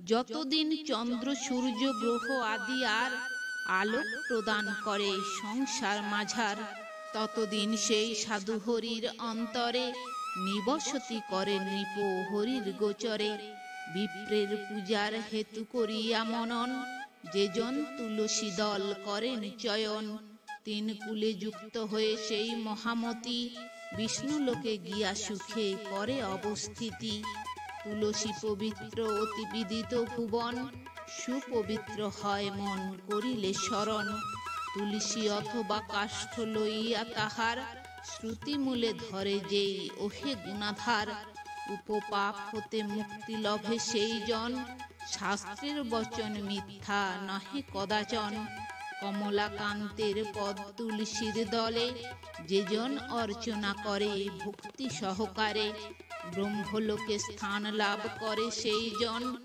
যতদিন চন্দ্র সূর্য গ্রহ আদি আর আলোক প্রদান করে সংসার মাঝার, ততদিন সেই সাধু হরির অন্তরে নিবসতি করে নৃপ হরির গোচরে। বিপ্রের পূজার হেতু করিয়া মনন, যেজন তুলসী দল করেন চয়ন। তিন কুলে যুক্ত হয়ে সেই মহামতি, বিষ্ণু লোকে গিয়া সুখে করে অবস্থিতি। তুলসী পবিত্র অতি বিদিত ভুবন, সুপবিত্র হয় মন করিলে স্মরণ। তুলসী অথবা কাষ্ঠ লইয়া তাহার, শ্রুতিমূলে ধরে যেই ওহে গুণাধার। উপপাপ হতে মুক্তি লভে সেই জন, শাস্ত্রের বচন মিথ্যা নহে কদাচন। কমলাকান্তের পদ তুলসীর দলে, যেজন অর্চনা করে ভক্তি সহকারে। ব্রহ্মলোকে স্থান লাভ করে সেই জন,